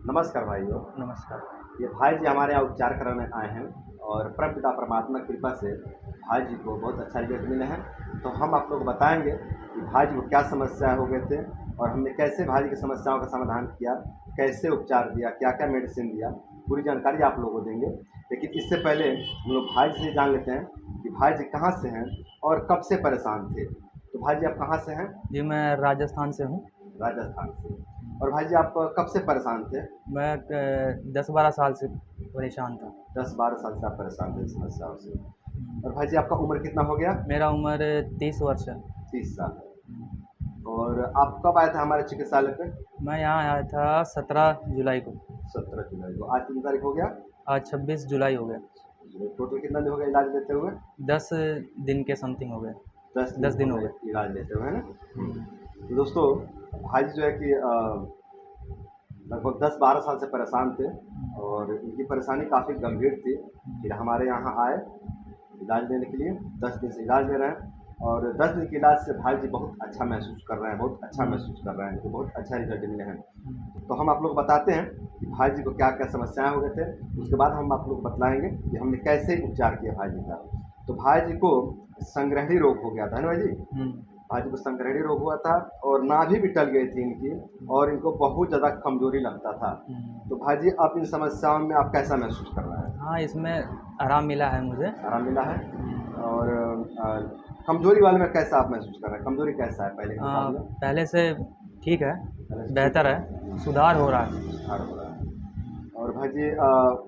नमस्कार भाइयों। नमस्कार। ये भाई जी हमारे यहाँ उपचार कराने आए हैं और परमपिता परमात्मा की कृपा से भाई जी को बहुत अच्छा रिजल्ट मिले हैं। तो हम आप लोग को बताएंगे कि भाई जी को क्या समस्या हो गए थे और हमने कैसे भाई जी की समस्याओं का समाधान किया, कैसे उपचार दिया, क्या क्या मेडिसिन दिया, पूरी जानकारी आप लोगों को देंगे। लेकिन इससे पहले हम लोग भाई जी से जान लेते हैं कि भाई जी कहाँ से हैं और कब से परेशान थे। तो भाई जी आप कहाँ से हैं? जी, मैं राजस्थान से हूँ। राजस्थान से। और भाई जी आप कब से परेशान थे? मैं 10-12 साल से परेशान था। 10-12 साल से आप परेशान थे इस समस्याओं से। और भाई जी आपका उम्र कितना हो गया? मेरा उम्र 30 वर्ष है। 30 साल है। और आप कब आए थे हमारे चिकित्सालय पे? मैं यहाँ आया था 17 जुलाई को। 17 जुलाई को। आज कितनी तारीख हो गया? आज 26 जुलाई हो गया। टोटल कितना दिन हो गया इलाज लेते हुए? 10 दिन के समथिंग हो गए। 10 दिन 10 हो दिन हो गए गए। इलाज लेते हुए, है ना? हम्म, तो दोस्तों भाई जी जो है कि लगभग 10-12 साल से परेशान थे और इनकी परेशानी काफ़ी गंभीर थी। फिर हमारे यहाँ आए इलाज लेने के लिए। 10 दिन से इलाज ले रहे हैं और 10 दिन के इलाज से भाई जी बहुत अच्छा महसूस कर रहे हैं, बहुत अच्छा महसूस कर रहे हैं, इनको बहुत अच्छा रिजल्ट मिले हैं। तो हम आप लोग को बताते हैं कि भाई जी को क्या-क्या समस्याएँ हो गए थे। उसके बाद हम आप लोग को बतलाएँगे कि हमने कैसे उपचार किया भाई जी का। तो भाई जी को संग्रहणी रोग हो गया था ना भाई जी? हम्म, भाई जी को संग्रहणी रोग हुआ था और नाभि भी टल गई थी इनकी और इनको बहुत ज़्यादा कमज़ोरी लगता था। तो भाई जी अब इन समस्याओं में आप कैसा महसूस कर रहे हैं? हाँ, इसमें आराम मिला है मुझे। आराम मिला है? और कमज़ोरी वाले में कैसा आप महसूस कर रहे हैं? कमज़ोरी कैसा है पहले के मुकाबले? पहले से ठीक है, पहले से ठीक बेहतर है, है, सुधार हो रहा है। सुधार हो रहा है। और भाई जी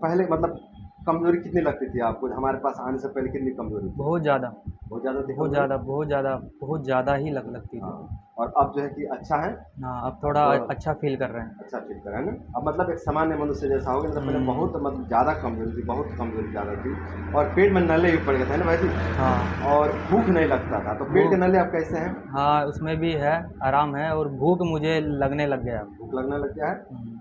पहले मतलब कमज़ोरी कितनी लगती थी आपको? हमारे पास आने से पहले कितनी कमज़ोरी थी? बहुत ज़्यादा, बहुत ज़्यादा थी बहुत कमज़ोरी? ज़्यादा, बहुत ज़्यादा, बहुत ज़्यादा ही लगती थी। हाँ, और अब जो है कि अच्छा है? हाँ, अब थोड़ा अब अच्छा फ़ील कर रहे हैं। अच्छा फ़ील कर रहे हैं ना? अब मतलब एक सामान्य मनुष्य जैसा हो गया, मतलब पहले बहुत मतलब ज़्यादा कमज़ोरी थी, बहुत कमज़ोरी ज़्यादा थी और पेट में नल्ले भी पड़ गए थे ना भाई जी? हाँ, और भूख नहीं लगता था, तो पेट के भूख, नल्ले अब कैसे हैं? हाँ, उसमें भी है, आराम है और भूख मुझे लगने लग गया अब। भूख लगने लग गया है। हुँ,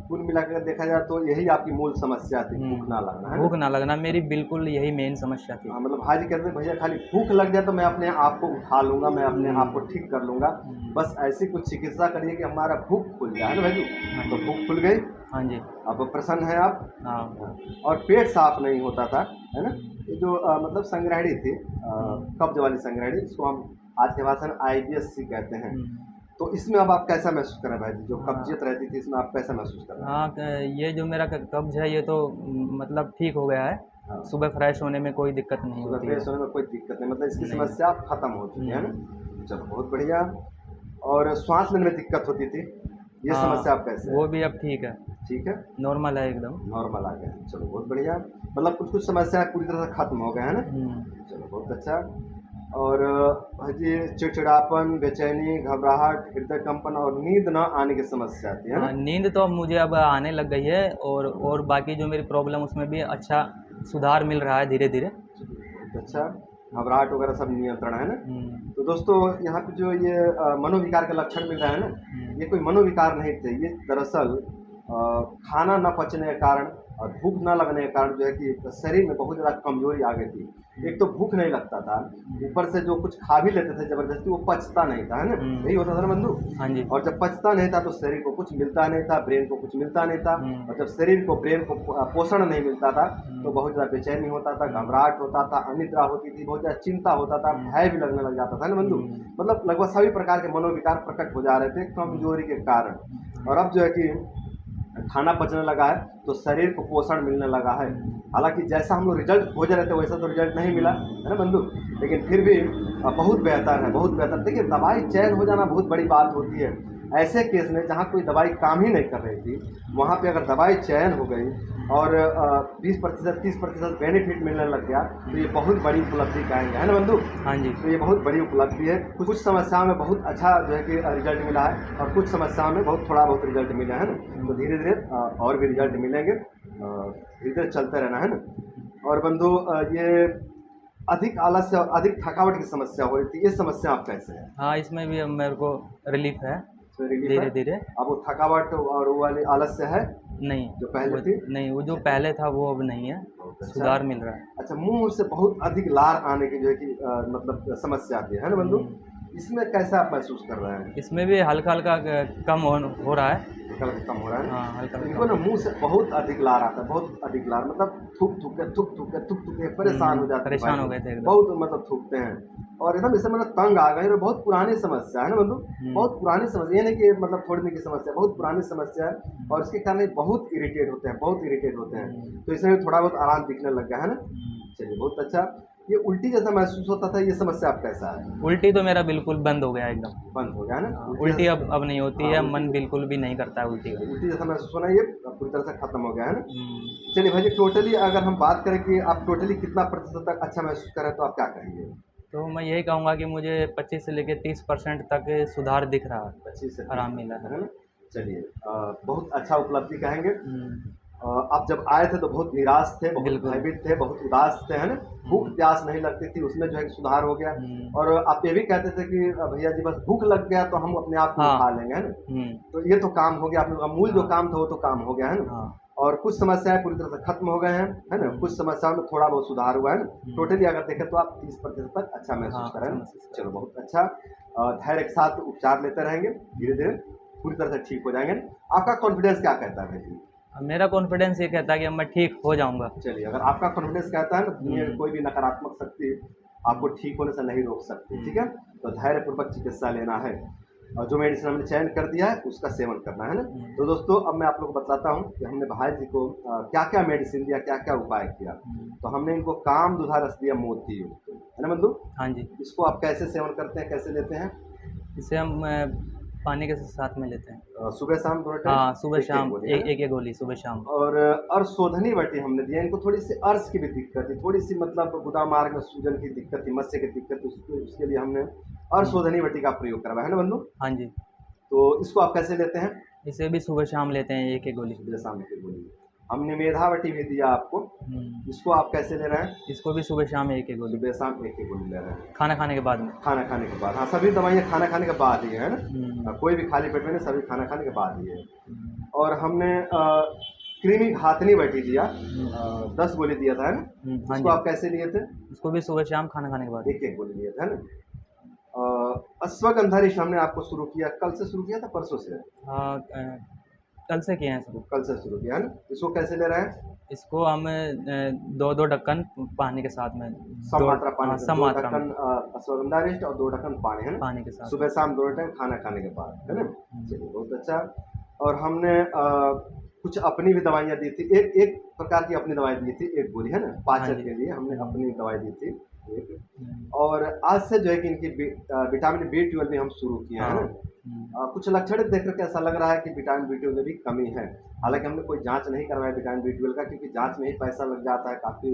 कुल मिलाकर देखा जाए तो यही आपकी मूल समस्या थी, भूख ना लगना, है ना? भूख ना लगना मेरी बिल्कुल यही मेन समस्या थी। हाँ, मतलब भाई कहते हैं भैया खाली भूख लग जाए तो मैं अपने आप को उठा लूँगा, मैं अपने आप को ठीक कर लूँगा। बस ऐसी कुछ चिकित्सा करिए कि हमारा भूख खुल जाए, है ना भाई जी? हाँ तो जी, भूख खुल गई, हाँ जी, अब प्रसन्न हैं आप। हाँ। हाँ, और पेट साफ नहीं होता था, है ना? ये जो मतलब संग्रहणी थी कब्ज़ वाली संग्रहणी, इसको हम आज के भाषा में आईबीएस कहते हैं। हुँ, तो इसमें अब आप कैसा महसूस कर रहे हैं भाई जी? जो हाँ, कब्ज़ियत रहती थी इसमें आप कैसा महसूस कर रहे हैं? हाँ, ये जो मेरा कब्ज़ है ये तो मतलब ठीक हो गया है। हाँ, सुबह फ्रेश होने में कोई दिक्कत नहीं सुबह होती है। फ्रेश होने में कोई दिक्कत नहीं, मतलब इसकी नहीं। समस्या अब खत्म हो चुकी है ना? हुँ, चलो बहुत बढ़िया। और श्वास लेने में दिक्कत होती थी, ये हाँ, समस्या अब कैसे है? वो भी अब ठीक है, ठीक है? नॉर्मल है एकदम। नॉर्मल आ गया है, चलो बहुत बढ़िया। मतलब कुछ-कुछ समस्याएँ पूरी तरह से खत्म हो गए, है ना? हुँ, चलो बहुत अच्छा। और भाई जी चिड़चिड़ापन, बेचैनी, घबराहट, हृदय कंपन और नींद न आने की समस्या थी, है हाँ, ना? नींद तो अब मुझे अब आने लग गई है और बाकी जो मेरी प्रॉब्लम उसमें भी अच्छा सुधार मिल रहा है धीरे-धीरे। चलिए बहुत अच्छा। घबराहट वगैरह सब नियंत्रण है ना? हुँ, तो दोस्तों यहाँ पे जो ये मनोविकार के लक्षण मिल रहा है ना, हुँ, ये कोई मनोविकार नहीं थे, ये दरअसल खाना न पचने के कारण और भूख न लगने के कारण जो है कि शरीर में बहुत ज़्यादा कमज़ोरी आ गई थी। एक तो भूख नहीं लगता था, ऊपर से जो कुछ खा भी लेते थे ज़बरदस्ती वो पचता नहीं था, है ना? यही होता था ना बंधु? हाँ जी। और जब पचता नहीं था तो शरीर को कुछ मिलता नहीं था, ब्रेन को कुछ मिलता नहीं था और जब शरीर को ब्रेन को पोषण नहीं मिलता था तो बहुत ज़्यादा बेचैनी होता था, घबराहट होता था, अनिद्रा होती थी, बहुत ज़्यादा चिंता होता था, भय भी लगने लग जाता था ना बंधु? मतलब लगभग सभी प्रकार के मनोविकार प्रकट हो जा रहे थे कमज़ोरी के कारण। और अब जो है कि खाना पचने लगा है तो शरीर को पोषण मिलने लगा है। हालाँकि जैसा हम लोग रिज़ल्ट खोज रहे थे वैसा तो रिज़ल्ट नहीं मिला, है ना बंधु? लेकिन फिर भी बहुत बेहतर है, बहुत बेहतर। देखिए दवाई चयन हो जाना बहुत बड़ी बात होती है। ऐसे केस में जहाँ कोई दवाई काम ही नहीं कर रही थी, वहाँ पे अगर दवाई चयन हो गई और 20% 30% बेनिफिट मिलने लग गया तो ये बहुत बड़ी उपलब्धि कहेंगे, है ना बंधु? हाँ जी। तो ये बहुत बड़ी उपलब्धि है। कुछ समस्याओं में बहुत अच्छा जो है कि रिज़ल्ट मिला है और कुछ समस्याओं में बहुत थोड़ा बहुत रिज़ल्ट मिला है ना? तो धीरे-धीरे और भी रिज़ल्ट मिलेंगे। धीरे-धीरे चलते रहना, है ना? और बंधु ये अधिक आलस्य और अधिक थकावट की समस्या हो रही थी, ये समस्या आप कैसे है? हाँ, इसमें भी अब मेरे को रिलीफ़ है, इसमें रिलीफ़ है? धीरे-धीरे। अब वो थकावट और वो वाली आलस्य है, नहीं, जो पहले वो थी? नहीं, वो जो पहले था वो अब नहीं है, बहुत अच्छा। सुधार मिल रहा है। अच्छा मुँह से बहुत अधिक लार आने की जो है कि मतलब समस्या थी, है ना बंधु? इसमें कैसा आप महसूस कर रहे हैं? इसमें भी हल्का हल्का कम हो रहा है। कल कम हो रहा है ना? हाँ, हल्का हल्का इनको ना मुँह से बहुत अधिक लार आता है, बहुत अधिक लार, मतलब थूक के परेशान हो जाते हैं परेशान हो भाई। गए थे एकदम। बहुत मतलब थूकते हैं और एकदम इससे मतलब तंग आ गए। और बहुत पुरानी समस्या है ना बंधु, बहुत पुरानी समस्या, ये नहीं कि मतलब थोड़े दिन की समस्या, बहुत पुरानी समस्या है और इसके कारण ये बहुत इरिटेट होते हैं, बहुत इरिटेट होते हैं। तो इसमें भी थोड़ा बहुत आराम दिखने लग गया है ना? चलिए बहुत अच्छा। ये उल्टी जैसा महसूस होता था, ये समस्या अब कैसा है? उल्टी तो मेरा बिल्कुल बंद हो गया एकदम। बंद हो गया है ना? उल्टी अब नहीं होती हाँ, है, उल्टी मन बिल्कुल भी नहीं करता है उल्टी का। उल्टी जैसा महसूस होना ये पूरी तरह से खत्म हो गया है ना? चलिए भाई जी, टोटली अगर हम बात करें कि आप टोटली कितना प्रतिशत तक अच्छा महसूस करें तो आप क्या कहेंगे? तो मैं यही कहूँगा कि मुझे 25 से लेकर 30% तक सुधार दिख रहा है, 25 से आराम मिला है। ना? चलिए बहुत अच्छा उपलब्धि कहेंगे। आप जब आए थे तो बहुत निराश थे, बहुत बिल्कुल। भयभीत थे, बहुत उदास थे, है ना? भूख प्यास नहीं लगती थी, उसमें जो है सुधार हो गया। और आप ये भी कहते थे कि भैया जी बस भूख लग गया तो हम अपने आप को हाँ। खा लेंगे, है ना? तो ये तो काम हो गया, आप लोगों का मूल जो काम था वो तो काम हो गया, है ना? हाँ। और कुछ समस्याएं पूरी तरह से खत्म हो गए हैं, है ना? कुछ समस्याओं में थोड़ा बहुत सुधार हुआ है ना? टोटली अगर देखें तो आप 30% तक अच्छा महसूस हाँ, करें। अच्छा महसूस करें। चलो बहुत अच्छा। धैर्य के साथ उपचार लेते रहेंगे, धीरे धीरे पूरी तरह से ठीक हो जाएंगे। आपका कॉन्फिडेंस क्या कहता है भाई जी? मेरा कॉन्फिडेंस ये कहता है कि अब मैं ठीक हो जाऊँगा। चलिए, अगर आपका कॉन्फिडेंस कहता है ना, दुनिया की कोई भी नकारात्मक शक्ति आपको ठीक होने से नहीं रोक सकती, ठीक है? तो धैर्यपूर्वक चिकित्सा लेना है और जो मेडिसिन हमने चयन कर दिया है उसका सेवन करना है ना। तो दोस्तों अब मैं आप लोगों को बताता हूँ कि हमने भाई जी को क्या क्या मेडिसिन दिया, क्या क्या उपाय किया। तो हमने इनको काम दुधा रस दिया मोती युक्त, है ना बंधु? हाँ जी। इसको आप कैसे सेवन करते हैं, कैसे लेते हैं? इसे हम पानी के साथ में लेते हैं। सुबह शाम दोनों टाइम? हाँ, सुबह एक-एक शाम गोली, है ना? एक गोली सुबह शाम। और अर्शोधनी बटी हमने दिया। इनको थोड़ी सी अर्श की भी दिक्कत थी, थोड़ी सी मतलब गुदा मार्ग में सूजन की दिक्कत थी, मस्से की दिक्कत थी, उसके लिए हमने अर्शोधनी बटी का प्रयोग करवाया, है ना बंधु? हाँ जी। तो इसको आप कैसे लेते हैं? इसे भी सुबह शाम लेते हैं एक गोली। सुबह शाम की गोली। हमने मेधावटी भी दिया आपको, इसको आप कैसे ले रहे हैं? इसको भी सुबह शाम एक गोली। सुबह शाम एक गोली ले रहे हैं, खाना खाने के बाद में। खाना खाने के बाद। हाँ, सभी दवाइयाँ खाना खाने के बाद ही है ना? कोई भी खाली पेट में नहीं, सभी खाना खाने के बाद ही है। और हमने कृमि घातनी बटी दिया, 10 गोली दिया था, है ना? इसको आप कैसे लिए थे? इसको भी सुबह शाम खाना खाने के बाद। एक गोली लिए थे, है ना? अश्वगंधा रिश हमने आपको शुरू किया, कल से शुरू किया था परसों से? हाँ, कल से किए हैं शुरू। कल से शुरू किया, है ना? इसको कैसे ले रहे हैं? इसको हम 2-2 ढक्कन पानी के साथ में। सम मात्रा पानी, हाँ, सम 2 मात्रा में ढक्कन अश्वगंधा रिष्ट और 2 ढक्कन पानी, है ना? पानी के साथ। सुबह शाम दोनों टाइम खाना खाने के बाद, है ना? चलिए बहुत अच्छा। और हमने कुछ अपनी भी दवाइयाँ दी थी, एक प्रकार की अपनी दवाई दी थी, एक गोली, है ना? पाचन के लिए हमने अपनी दवाई दी थी एक। और आज से जो है कि इनकी विटामिन B12 भी हम शुरू किए हैं, है ना? कुछ लक्षण देख करके ऐसा लग रहा है कि विटामिन B12 में भी कमी है। हालांकि हमने कोई जांच नहीं करवाया विटामिन B12 का, क्योंकि जांच में ही पैसा लग जाता है काफ़ी,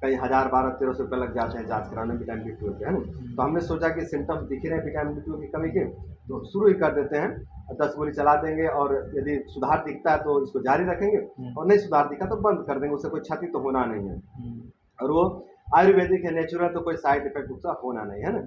कई 1000, 1200-1300 रुपये लग जाते हैं जांच कराने में विटामिन B12 के, है ना? तो हमने सोचा कि सिम्टम्स दिख रहे हैं विटामिन B12 की कमी के, तो शुरू ही कर देते हैं। 10 गोली चला देंगे और यदि सुधार दिखता है तो इसको जारी रखेंगे, और नहीं सुधार दिखा तो बंद कर देंगे, उससे कोई क्षति तो होना नहीं है। और वो आयुर्वेदिक है, नेचुरल, तो कोई साइड इफेक्ट उसका होना नहीं, है ना?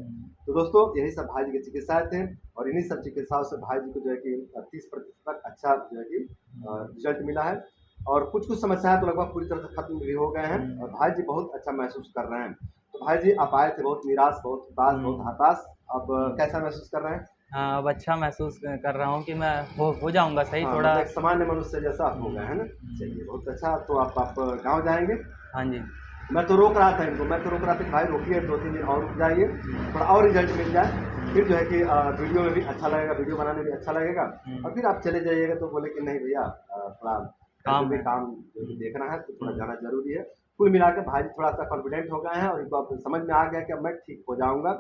तो दोस्तों यही सब भाई जी की चिकित्साएं थे और इन्हीं सब चिकित्साओं से भाई जी को जो है कि 30% तक अच्छा जो है कि रिजल्ट मिला है। और कुछ समस्याएं तो लगभग पूरी तरह से खत्म भी हो गए हैं और भाई जी बहुत अच्छा महसूस कर रहे हैं। तो भाई जी आप आए थे बहुत निराश, बहुत उदास, बहुत हताश, अब कैसा महसूस कर रहे हैं? हाँ, अब अच्छा महसूस कर रहा हूँ कि मैं हो जाऊँगा सही। हाँ, थोड़ा एक सामान्य मनुष्य जैसा हो गया, है ना? चलिए बहुत अच्छा। तो आप गाँव जाएंगे? हाँ जी। मैं तो रोक रहा था इनको, मैं तो रोक रहा था कि भाई रोकिए, 2-3 दिन और रुक जाइए, थोड़ा और रिजल्ट मिल जाए, फिर जो है कि वीडियो में भी अच्छा लगेगा, वीडियो बनाने में भी अच्छा लगेगा, और फिर आप चले जाइएगा। तो बोले कि नहीं भैया थोड़ा काम जो है देखना है, तो थोड़ा जाना जरूरी है। कुल मिला के भाई थोड़ा सा कॉन्फिडेंट हो गए हैं और इनको अब समझ में आ गया कि अब मैं ठीक हो जाऊंगा,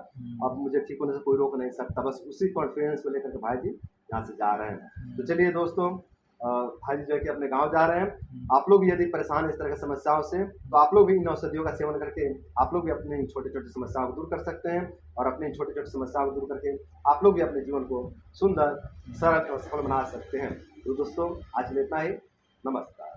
अब मुझे ठीक होने से कोई रोक नहीं सकता। बस उसी कॉन्फिडेंस को लेकर के भाई जी यहाँ से जा रहे हैं। तो चलिए दोस्तों, भाई जी जो है कि अपने गांव जा रहे हैं। आप लोग भी यदि परेशान हैं इस तरह की समस्याओं से, तो आप लोग भी इन औषधियों का सेवन करके आप लोग भी अपनी छोटी छोटी समस्याओं को दूर कर सकते हैं, और अपनी छोटी छोटी समस्याओं को दूर करके आप लोग भी अपने जीवन को सुंदर, सरल और सफल बना सकते हैं। तो दोस्तों आज के लिए इतना ही। नमस्कार।